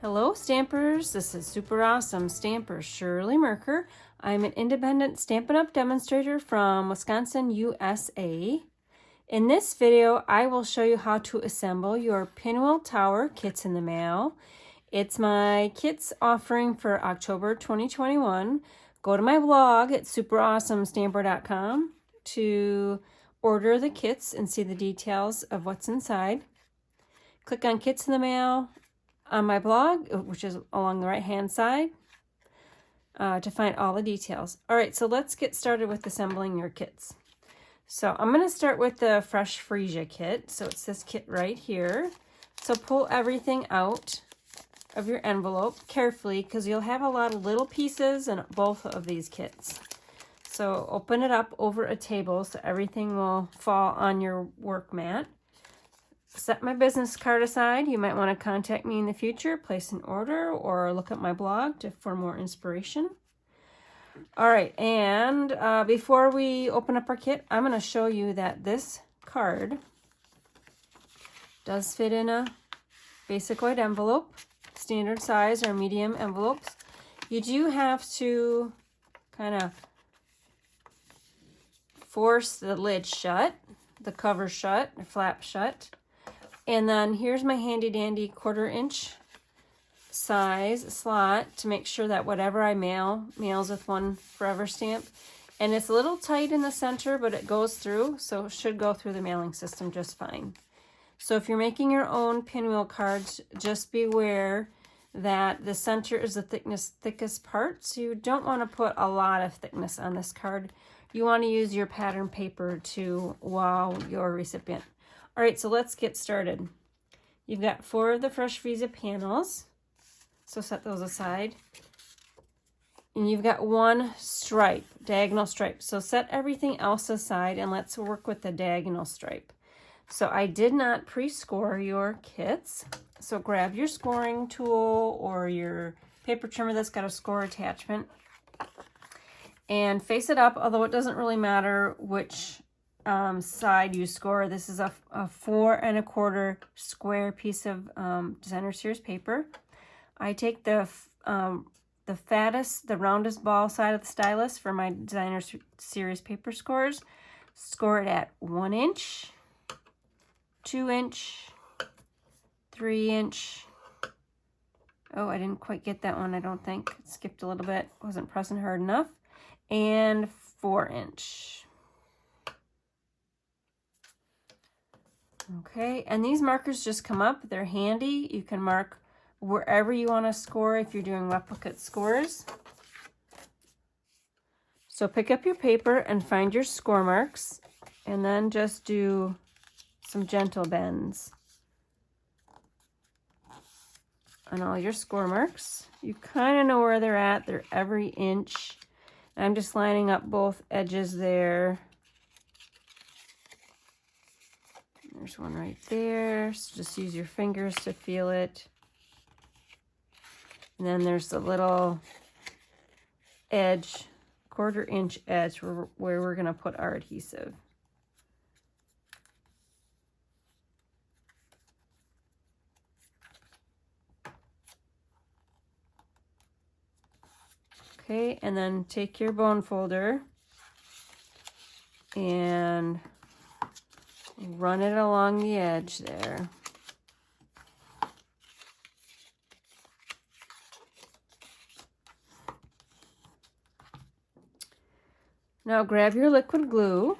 Hello Stampers, this is super awesome stamper Shirley Merker. I'm an independent Stampin' Up! Demonstrator from Wisconsin, USA. In this video, I will show you how to assemble your Pinwheel Tower kits in the mail. It's my kits offering for October 2021. Go to my blog at superawesomestamper.com to order the kits and see the details of what's inside. Click on Kits in the Mail on my blog, which is along the right hand side, to find all the details. All right, so let's get started with assembling your kits. So I'm going to start with the Fresh Freesia kit. So it's this kit right here. So pull everything out of your envelope carefully because you'll have a lot of little pieces in both of these kits. So open it up over a table so everything will fall on your work mat. Set my business card aside. You might want to contact me in the future, place an order, or look at my blog for more inspiration. All right, and before we open up our kit, I'm going to show you that this card does fit in a basic white envelope, standard size or medium envelopes. You do have to kind of force the lid shut, the cover shut, the flap shut. And then here's my handy dandy 1/4 inch size slot to make sure that whatever I mails with one forever stamp. And it's a little tight in the center, but it goes through, so it should go through the mailing system just fine. So if you're making your own pinwheel cards, just beware that the center is the thickest part. So you don't want to put a lot of thickness on this card. You want to use your pattern paper to wow your recipient. All right, so let's get started. You've got 4 of the Fresh Freesia panels, so set those aside. And you've got 1 stripe, diagonal stripe. So set everything else aside and let's work with the diagonal stripe. So I did not pre-score your kits. So grab your scoring tool or your paper trimmer that's got a score attachment and face it up, although it doesn't really matter which side you score. This is a 4 1/4 square piece of designer series paper. I take the fattest, the roundest ball side of the stylus for my designer series paper scores. Score it at 1 inch, 2 inch, 3 inch. Oh, I didn't quite get that one, I don't think. It skipped a little bit, wasn't pressing hard enough. And 4 inch. Okay, and these markers just come up. They're handy. You can mark wherever you want to score if you're doing replicate scores. So pick up your paper and find your score marks, and then just do some gentle bends on all your score marks. You kind of know where they're at. They're every inch. I'm just lining up both edges there. There's one right there, so just use your fingers to feel it. And then there's the little edge, 1/4 inch edge where we're going to put our adhesive. Okay, and then take your bone folder and run it along the edge there. Now grab your liquid glue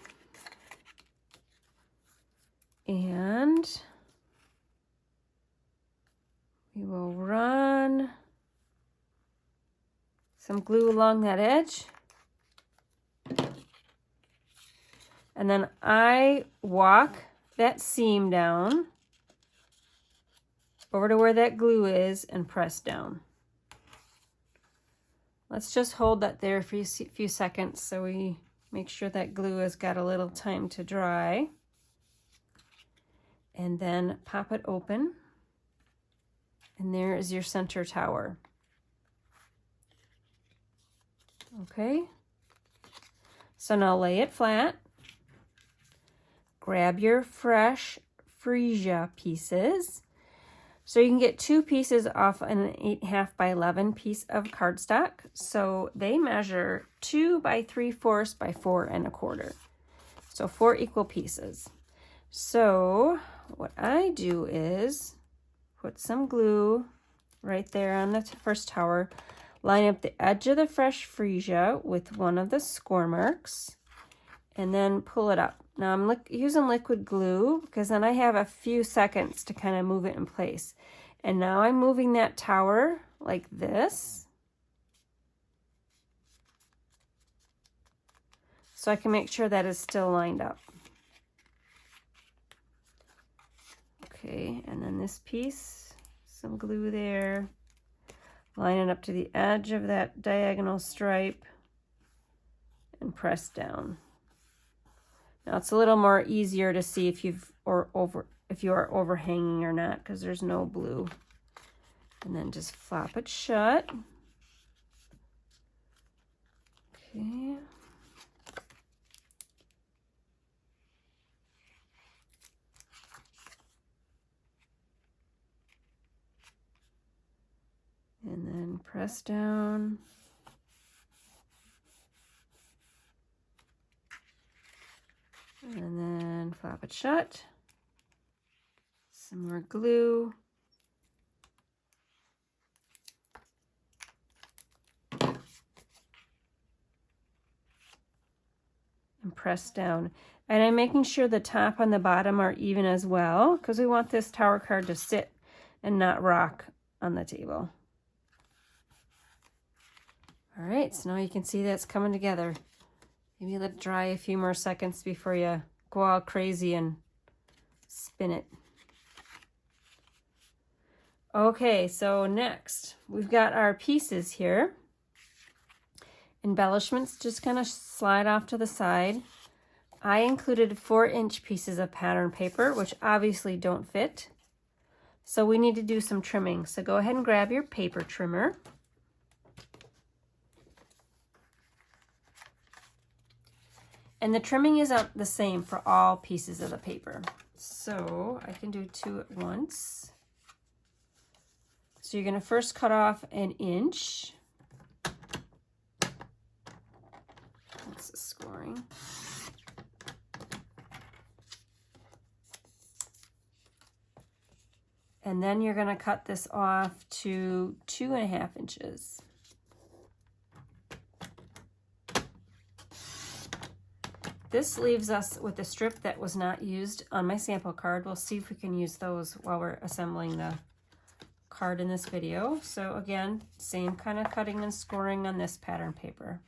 and we will run some glue along that edge. And then I walk that seam down over to where that glue is and press down. Let's just hold that there for a few seconds so we make sure that glue has got a little time to dry. And then pop it open. And there is your center tower. Okay. So now lay it flat. Grab your Fresh Freesia pieces. So you can get 2 pieces off an 8.5 by 11 piece of cardstock. So they measure 2 by 3/4 by 4 1/4. So 4 equal pieces. So what I do is put some glue right there on the first tower, line up the edge of the fresh freesia with one of the score marks, and then pull it up. Now I'm using liquid glue because then I have a few seconds to kind of move it in place. And now I'm moving that tower like this, so I can make sure that is still lined up. Okay, and then this piece, some glue there, line it up to the edge of that diagonal stripe and press down. Now it's a little more easier to see if you are overhanging or not because there's no blue. And then just flop it shut. Okay. And then press down. And then flop it shut. Some more glue. And press down. And I'm making sure the top and the bottom are even as well because we want this tower card to sit and not rock on the table. All right, so now you can see that's coming together. Maybe let it dry a few more seconds before you go all crazy and spin it. Okay, so next we've got our pieces here. Embellishments just kind of slide off to the side. I included 4-inch pieces of pattern paper, which obviously don't fit. So we need to do some trimming. So go ahead and grab your paper trimmer. And the trimming is the same for all pieces of the paper. So I can do 2 at once. So you're going to first cut off 1 inch. That's the scoring. And then you're going to cut this off to 2.5 inches. This leaves us with a strip that was not used on my sample card. We'll see if we can use those while we're assembling the card in this video. So again, same kind of cutting and scoring on this pattern paper.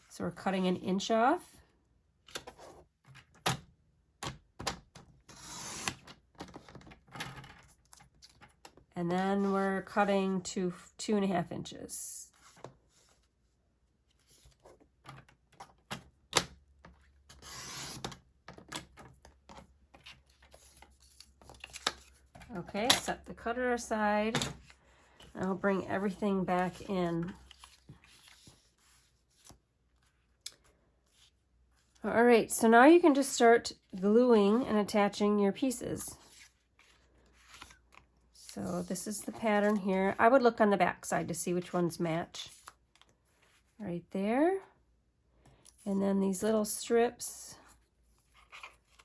So we're cutting 1 inch off. And then we're cutting to 2.5 inches. Okay, set the cutter aside. I'll bring everything back in. All right, so now you can just start gluing and attaching your pieces. So this is the pattern here. I would look on the back side to see which ones match. Right there. And then these little strips.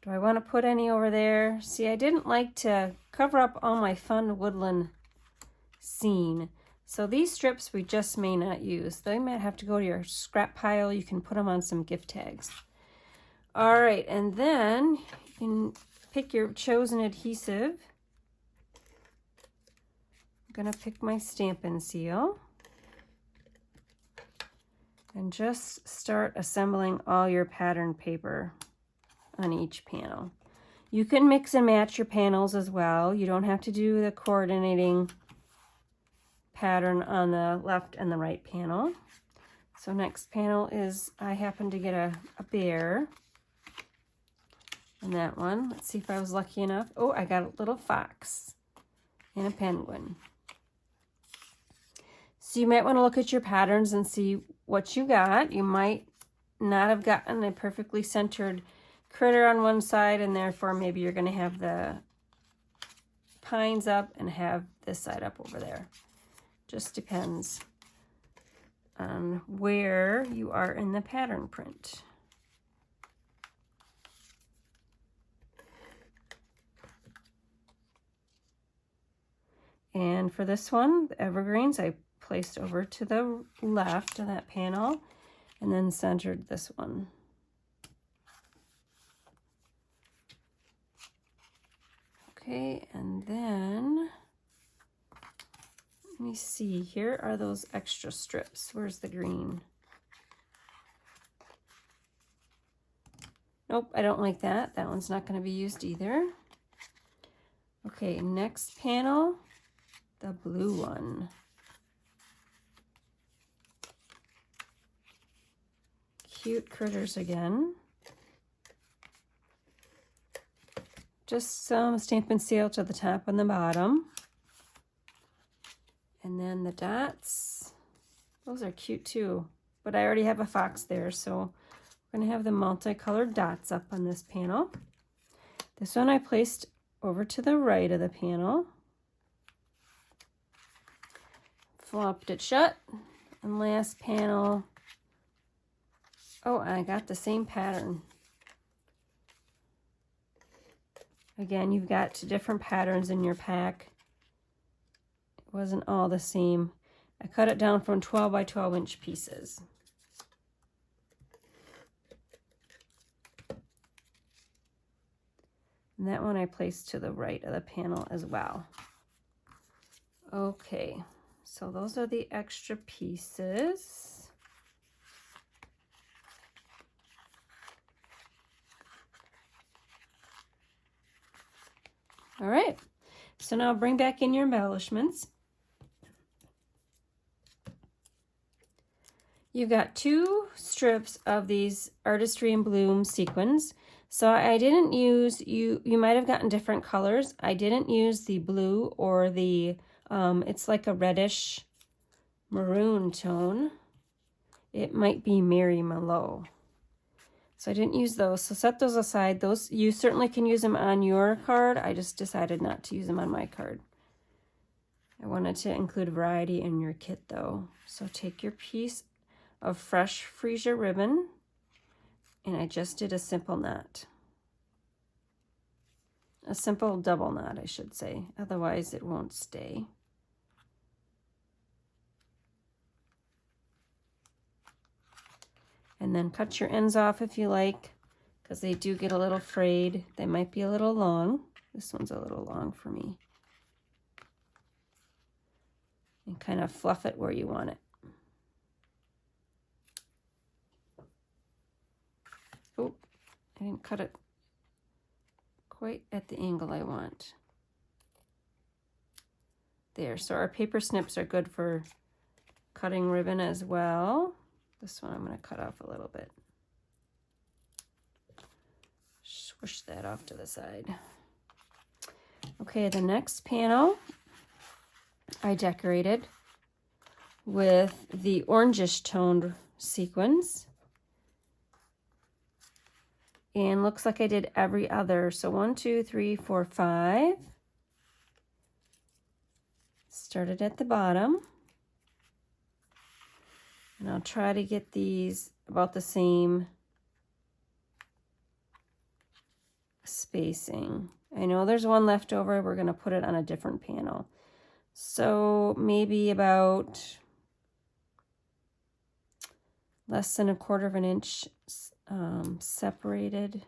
Do I want to put any over there? See, I didn't like to cover up all my fun woodland scene. So these strips we just may not use. They might have to go to your scrap pile. You can put them on some gift tags. All right, and then you can pick your chosen adhesive. I'm gonna pick my Stampin' Seal. And just start assembling all your pattern paper on each panel. You can mix and match your panels as well. You don't have to do the coordinating pattern on the left and the right panel. So next panel is, I happen to get a bear. And that one, let's see if I was lucky enough. Oh, I got a little fox and a penguin. So you might want to look at your patterns and see what you got. You might not have gotten a perfectly centered critter on one side, and therefore maybe you're going to have the pines up and have this side up over there. Just depends on where you are in the pattern print. And for this one, the evergreens, I placed over to the left of that panel and then centered this one. Okay, and then let me see, here are those extra strips. Where's the green? Nope, I don't like that. That one's not going to be used either. Okay, next panel, the blue one. Cute critters again. Just some Stampin' Seal to the top and the bottom. And then the dots, those are cute too, but I already have a fox there, so we're gonna have the multicolored dots up on this panel. This one I placed over to the right of the panel. Flopped it shut. And last panel, oh, I got the same pattern. Again, you've got 2 different patterns in your pack. It wasn't all the same. I cut it down from 12 by 12 inch pieces. And that one I placed to the right of the panel as well. Okay, so those are the extra pieces. All right, so now bring back in your embellishments. You've got 2 strips of these Artistry in Bloom sequins. So I didn't use, you might have gotten different colors. I didn't use the blue or the, it's like a reddish maroon tone. It might be Mary Mallow. So I didn't use those, so set those aside. Those, you certainly can use them on your card. I just decided not to use them on my card. I wanted to include variety in your kit though. So take your piece of fresh freesia ribbon, and I just did a simple knot. A simple double knot, I should say, otherwise it won't stay. And then cut your ends off if you like, because they do get a little frayed. They might be a little long. This one's a little long for me. And kind of fluff it where you want it. Oh, I didn't cut it quite at the angle I want. There, so our paper snips are good for cutting ribbon as well. This one I'm going to cut off a little bit. Swish that off to the side. Okay, the next panel I decorated with the orangish toned sequins. And looks like I did every other. So 1, 2, 3, 4, 5. Started at the bottom. And I'll try to get these about the same spacing. I know there's one left over. We're going to put it on a different panel. So maybe about less than 1/4 inch separated.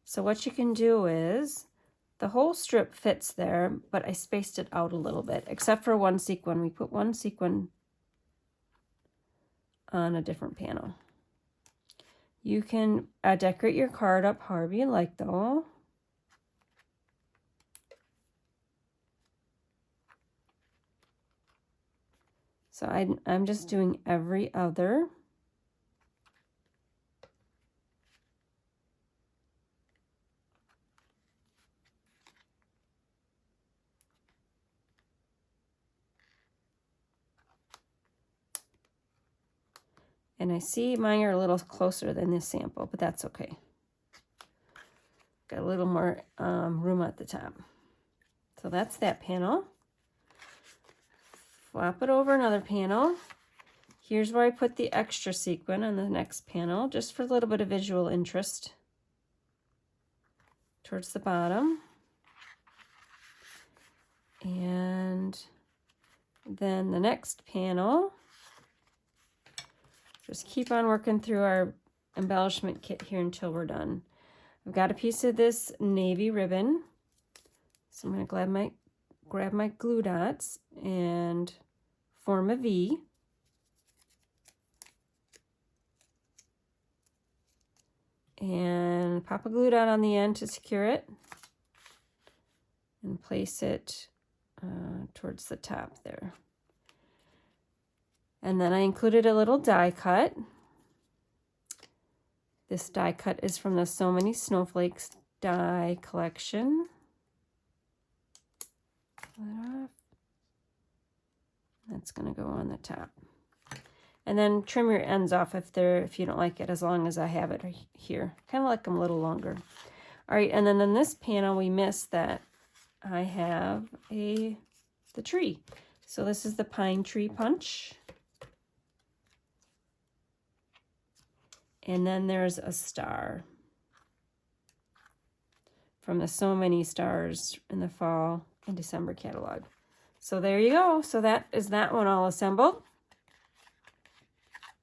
So what you can do is, the whole strip fits there, but I spaced it out a little bit, except for one sequin. We put one sequin on a different panel. You can decorate your card up however you like though. So I'm just doing every other. And I see mine are a little closer than this sample, but that's okay. Got a little more room at the top. So that's that panel. Flop it over another panel. Here's where I put the extra sequin on the next panel, just for a little bit of visual interest. Towards the bottom. And then the next panel, just keep on working through our embellishment kit here until we're done. I've got a piece of this navy ribbon, so I'm going to grab my glue dots and form a V. And pop a glue dot on the end to secure it and place it towards the top there. And then I included a little die cut. This die cut is from the So Many Snowflakes die collection. That's going to go on the top. And then trim your ends off if you don't like it, as long as I have it here. Kind of like them a little longer. All right, and then in this panel we missed that I have the tree. So this is the pine tree punch. And then there's a star from the So Many Stars in the Fall and December catalog. So there you go. So that is that one all assembled.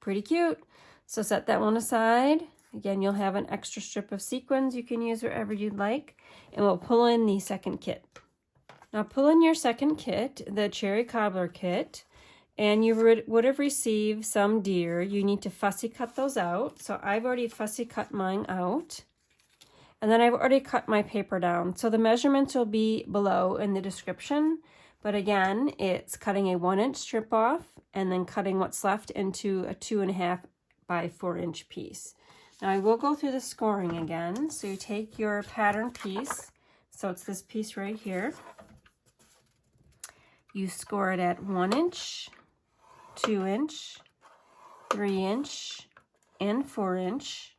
Pretty cute. So set that one aside. Again, you'll have an extra strip of sequins you can use wherever you'd like. And we'll pull in the second kit. Now pull in your second kit, the Cherry Cobbler kit. And you would have received some deer. You need to fussy cut those out. So I've already fussy cut mine out. And then I've already cut my paper down. So the measurements will be below in the description. But again, it's cutting a 1-inch strip off and then cutting what's left into a 2.5 by 4-inch piece. Now I will go through the scoring again. So you take your pattern piece. So it's this piece right here. You score it at 1 inch, 2 inch, 3 inch, and 4 inch.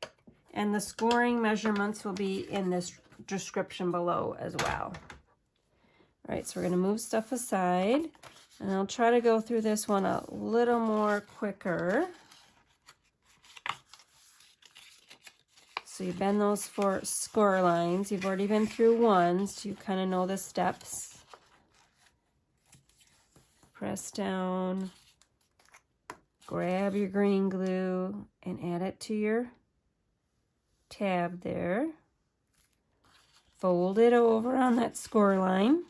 And the scoring measurements will be in this description below as well. All right, so we're going to move stuff aside. And I'll try to go through this one a little more quicker. So you bend those 4 score lines. You've already been through one, so you kind of know the steps. Press down. Grab your green glue and add it to your tab there. Fold it over on that score line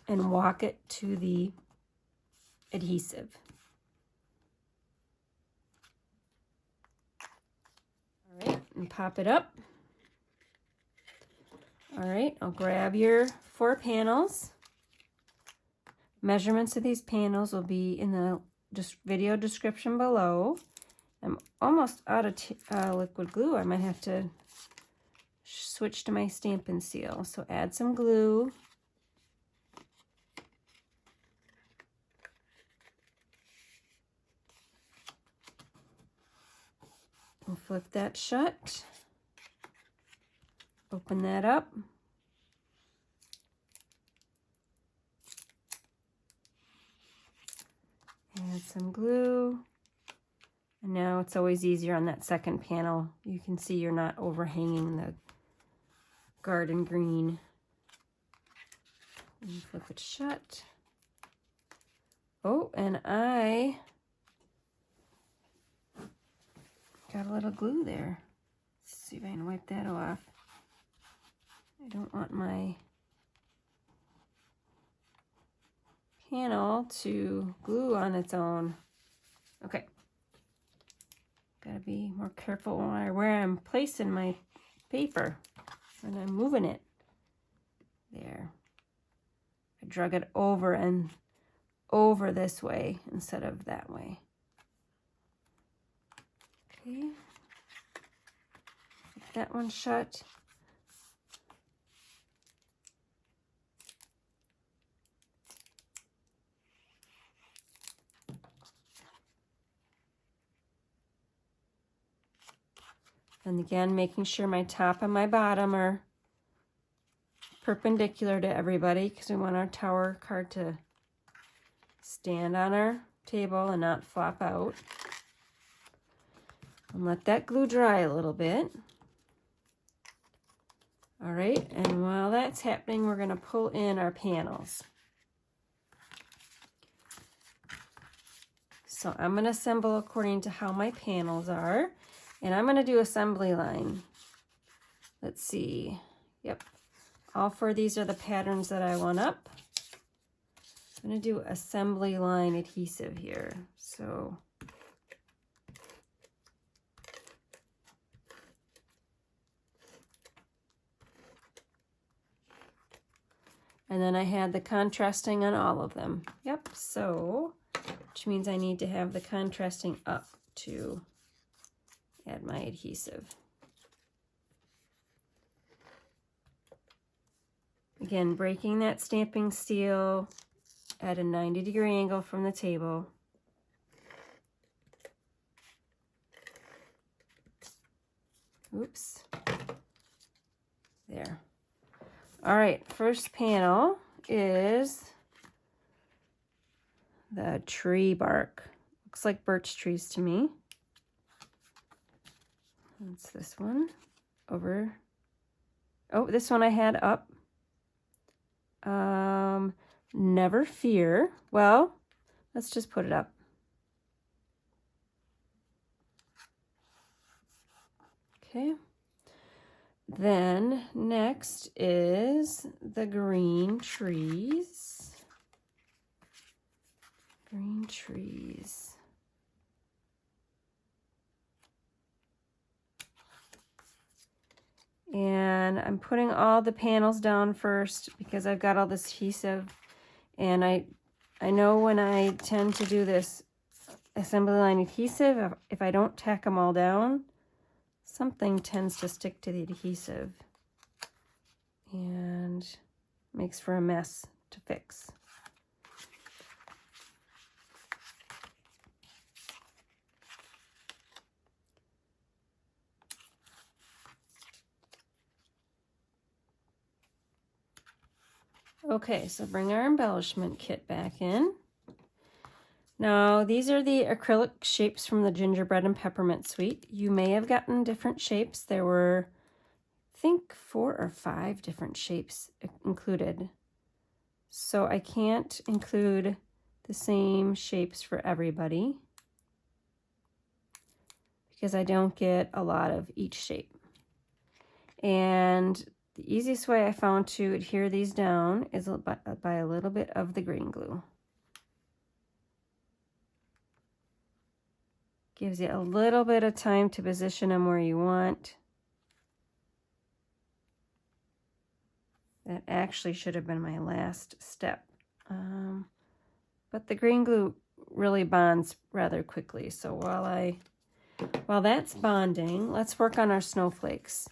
and walk it to the adhesive. All right, and pop it up. All right, I'll grab your 4 panels. Measurements of these panels will be in the video description below. I'm almost out of liquid glue. I might have to switch to my Stampin' Seal. So add some glue. We'll flip that shut. Open that up. Add some glue. And now it's always easier on that second panel. You can see you're not overhanging the garden green. And flip it shut. Oh, and I got a little glue there. Let's see if I can wipe that off. I don't want my panel to glue on its own. Okay. Gotta be more careful where I'm placing my paper when I'm moving it. There. I drug it over and over this way instead of that way. Okay. Get that one shut. And again, making sure my top and my bottom are perpendicular to everybody because we want our tower card to stand on our table and not flop out. And let that glue dry a little bit. All right, and while that's happening, we're going to pull in our panels. So I'm going to assemble according to how my panels are, and I'm going to do assembly line. Let's see. Yep. All 4 of these are the patterns that I want up. I'm going to do assembly line adhesive here. So and then I had the contrasting on all of them. Yep, so, which means I need to have the contrasting up to add my adhesive. Again, breaking that stamping steel at a 90-degree angle from the table. Oops. There. All right, first panel is the tree bark. Looks like birch trees to me. That's this one over. Oh, this one I had up. Never fear. Well, let's just put it up. Okay. Then next is the green trees. Green trees. And I'm putting all the panels down first because I've got all this adhesive, and I know when I tend to do this assembly line adhesive, if I don't tack them all down, something tends to stick to the adhesive and makes for a mess to fix. Okay, so bring our embellishment kit back in. Now, these are the acrylic shapes from the gingerbread and peppermint suite. You may have gotten different shapes. There were, I think, 4 or 5 different shapes included. So I can't include the same shapes for everybody because I don't get a lot of each shape. And the easiest way I found to adhere these down is by a little bit of the green glue. Gives you a little bit of time to position them where you want. That actually should have been my last step. But the green glue really bonds rather quickly. So while that's bonding, let's work on our snowflakes.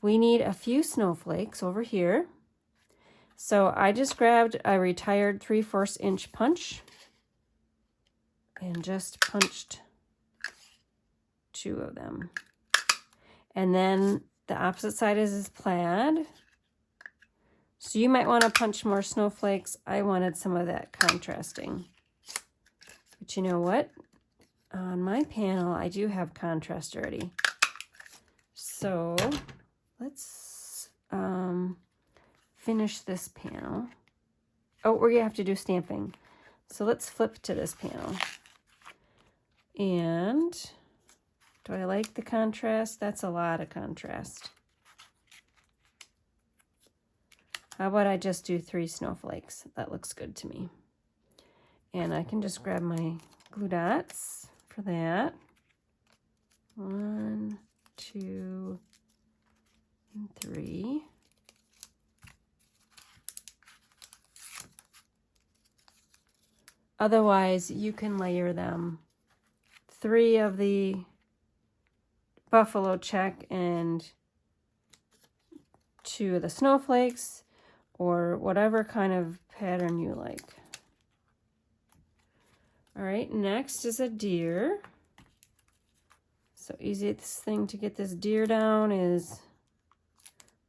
We need a few snowflakes over here. So I just grabbed a retired 3/4 inch punch and just punched 2 of them. And then the opposite side is plaid. So you might want to punch more snowflakes. I wanted some of that contrasting. But you know what? On my panel, I do have contrast already. So let's finish this panel. Oh, we're going to have to do stamping. So let's flip to this panel. And do I like the contrast? That's a lot of contrast. How about I just do 3 snowflakes? That looks good to me. And I can just grab my glue dots for that. 1, 2, and 3. Otherwise, you can layer them. 3 of the buffalo check and 2 of the snowflakes, or whatever kind of pattern you like. All right, next is a deer. So easiest thing to get this deer down is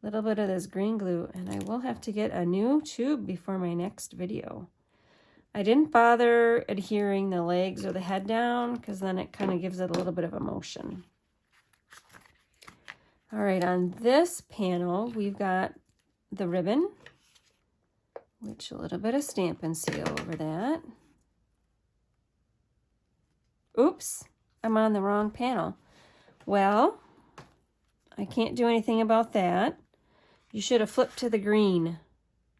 a little bit of this green glue, and I will have to get a new tube before my next video. I didn't bother adhering the legs or the head down because then it kind of gives it a little bit of a motion. All right, on this panel, we've got the ribbon, which a little bit of Stampin' Seal over that. Oops, I'm on the wrong panel. Well, I can't do anything about that. You should have flipped to the green.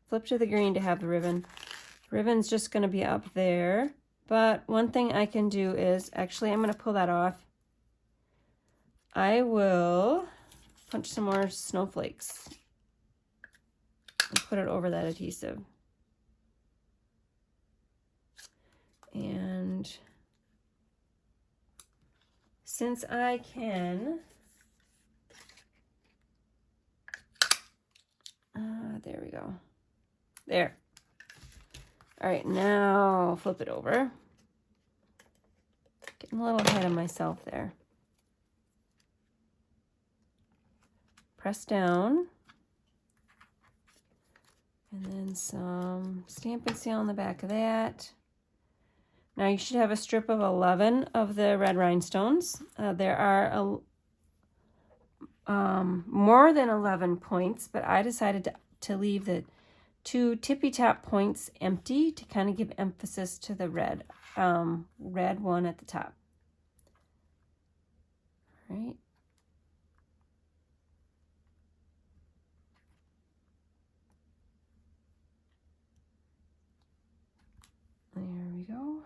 Flip to the green to have the ribbon. Ribbon's just going to be up there. But one thing I can do is, actually, I'm going to pull that off. I will punch some more snowflakes and put it over that adhesive. And since I can, there we go. There. All right, now flip it over. Getting a little ahead of myself there. Press down. And then some Stampin' Seal on the back of that. Now you should have a strip of 11 of the red rhinestones. There are more than 11 points, but I decided to leave the 2 tippy top points empty to kind of give emphasis to the red one at the top. All right. There we go.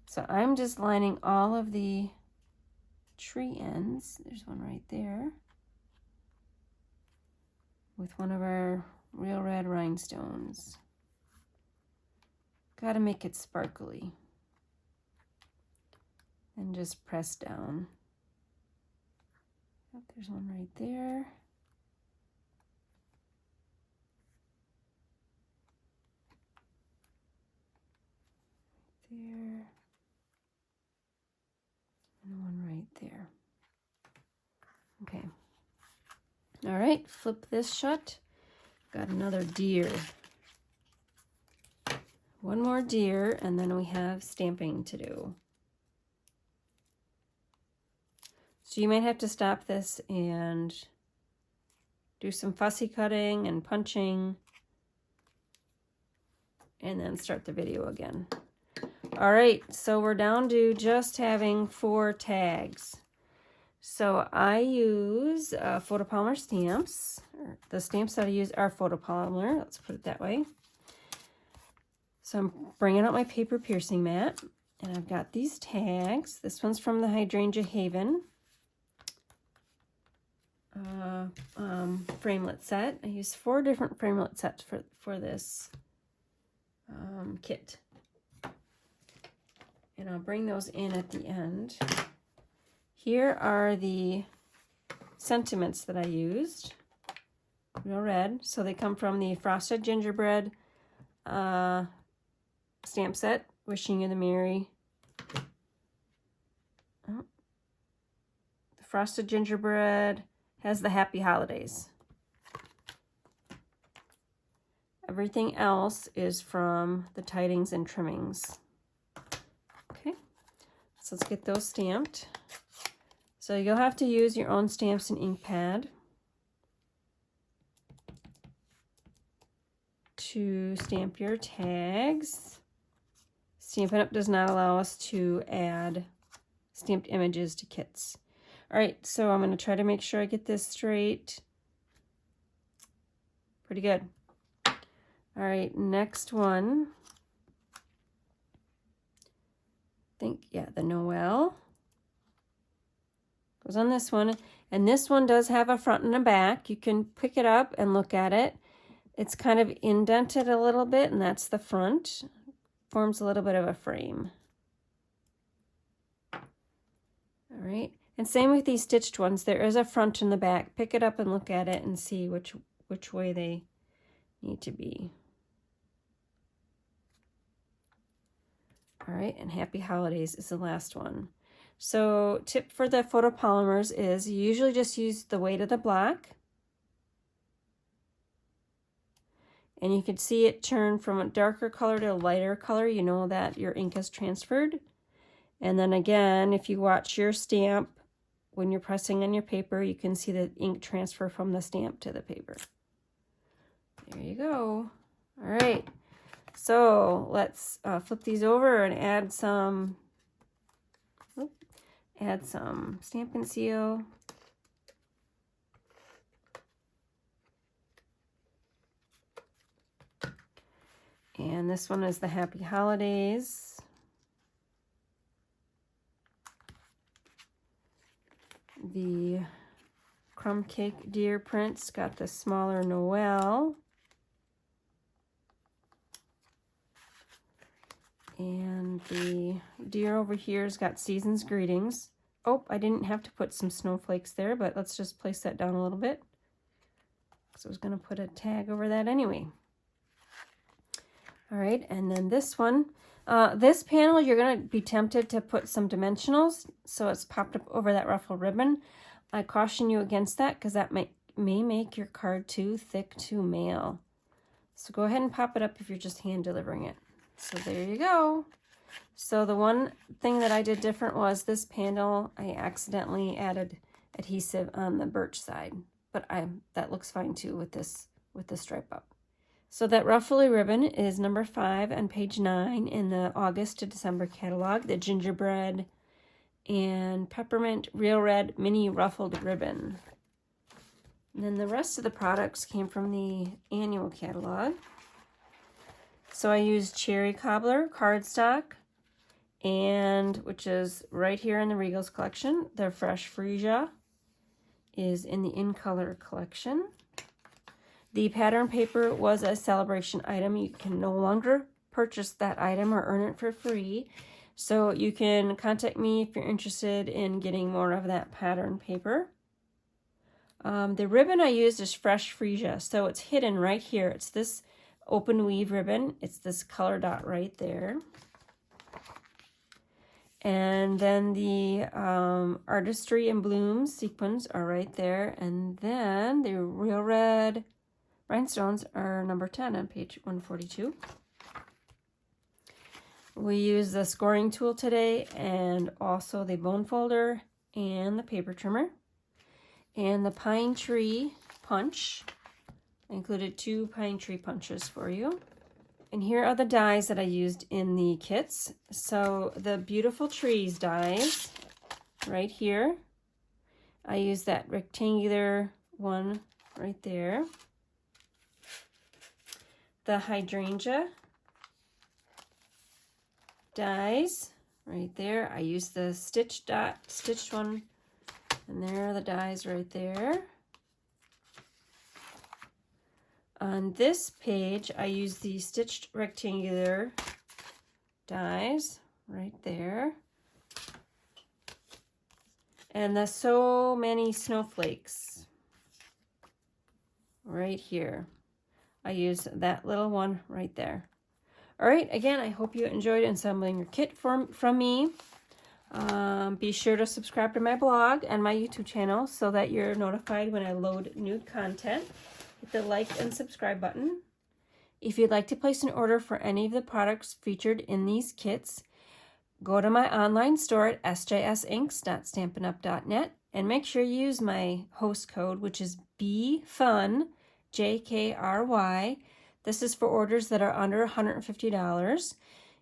So I'm just lining all of the tree ends. There's one right there with one of our real red rhinestones. Got to make it sparkly. And just press down. Yep, there's one right there. There. And one right there. Okay. All right, flip this shut. Got another deer. One more deer, and then we have stamping to do. So you might have to stop this and do some fussy cutting and punching, and then start the video again. All right, so we're down to just having 4 tags. So I use photopolymer stamps. The stamps that I use are photopolymer, let's put it that way. So I'm bringing out my paper piercing mat, and I've got these tags. This one's from the Hydrangea Haven framelit set. I use 4 different framelit sets for this kit. And I'll bring those in at the end. Here are the sentiments that I used. Real red. So they come from the Frosted Gingerbread stamp set. Wishing you the Merry. Oh. The Frosted Gingerbread has the Happy Holidays. Everything else is from the Tidings and Trimmings. Okay, so let's get those stamped. So you'll have to use your own stamps and ink pad to stamp your tags. Stampin' Up! Does not allow us to add stamped images to kits. All right, so I'm going to try to make sure I get this straight. Pretty good. All right, next one. The Noel goes on this one, and this one does have a front and a back. You can pick it up and look at it. It's kind of indented a little bit, and that's the front. Forms a little bit of a frame. All right, and same with these stitched ones. There is a front and the back. Pick it up and look at it and see which way they need to be. All right, and Happy Holidays is the last one. So tip for the photopolymers is you usually just use the weight of the block And you can see it turn from a darker color to a lighter color. You know that your ink is transferred. And then again, if you watch your stamp, when you're pressing on your paper, you can see the ink transfer from the stamp to the paper. There you go. All right. So let's flip these over and add some Stampin' Seal. And this one is the Happy Holidays. The Crumb Cake Deer prints got the smaller Noel. And the deer over here's got Season's Greetings. Oh, I didn't have to put some snowflakes there, but let's just place that down a little bit. So I was going to put a tag over that anyway. All right, and then this one. This panel, you're going to be tempted to put some dimensionals, so it's popped up over that ruffle ribbon. I caution you against that because that may make your card too thick to mail. So go ahead and pop it up if you're just hand delivering it. So there you go. So the one thing that I did different was this panel, I accidentally added adhesive on the birch side, but that looks fine too with the stripe up. So that ruffly ribbon is number 5 on page 9 in the August to December catalog, the gingerbread and peppermint real red mini ruffled ribbon. And then the rest of the products came from the annual catalog. So I used Cherry Cobbler cardstock, and which is right here in the Regals collection. Their Fresh Freesia is in the In Color collection. The pattern paper was a celebration item. You can no longer purchase that item or earn it for free. So you can contact me if you're interested in getting more of that pattern paper. The ribbon I used is Fresh Freesia, so it's hidden right here. It's this open weave ribbon. It's this color dot right there. And then the Artistry and Blooms sequins are right there. And then the Real Red Rhinestones are number 10 on page 142. We use the scoring tool today and also the bone folder and the paper trimmer. And the pine tree punch. I included 2 pine tree punches for you. And here are the dies that I used in the kits. So the Beautiful Trees dies right here. I used that rectangular one right there. The Hydrangea dies right there. I used the stitched one, and there are the dies right there. On this page, I use the stitched rectangular dies right there. And the So Many Snowflakes right here. I use that little one right there. All right, again, I hope you enjoyed assembling your kit from me. Be sure to subscribe to my blog and my YouTube channel so that you're notified when I load new content. Hit the like and subscribe button. If you'd like to place an order for any of the products featured in these kits, go to my online store at sjsinks.stampinup.net and make sure you use my host code, which is BFUN, JKRY. This is for orders that are under $150.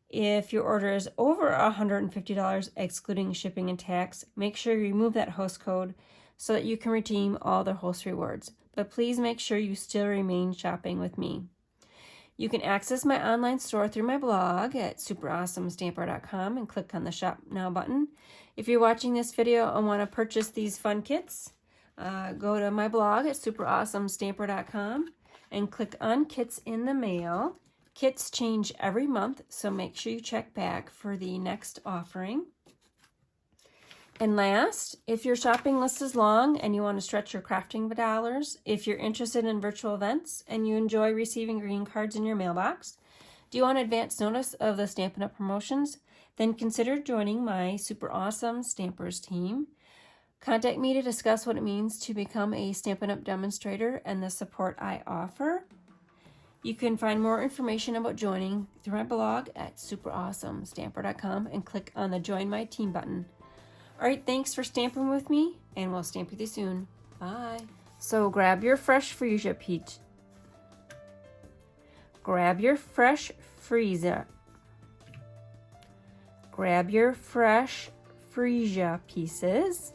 If your order is over $150, excluding shipping and tax, make sure you remove that host code so that you can redeem all the host rewards. But please make sure you still remain shopping with me. You can access my online store through my blog at superawesomestamper.com and click on the Shop Now button. If you're watching this video and want to purchase these fun kits, go to my blog at superawesomestamper.com and click on Kits in the Mail. Kits change every month, so make sure you check back for the next offering. And last, if your shopping list is long and you want to stretch your crafting dollars, if you're interested in virtual events and you enjoy receiving green cards in your mailbox, do you want advance notice of the Stampin' Up! Promotions? Then consider joining my Super Awesome Stampers team. Contact me to discuss what it means to become a Stampin' Up! Demonstrator and the support I offer. You can find more information about joining through my blog at superawesomestamper.com and click on the Join My Team button. All right, thanks for stamping with me, and we'll stamp with you soon. Bye. So grab your fresh freesia peach. Grab your fresh freesia. Grab your fresh freesia pieces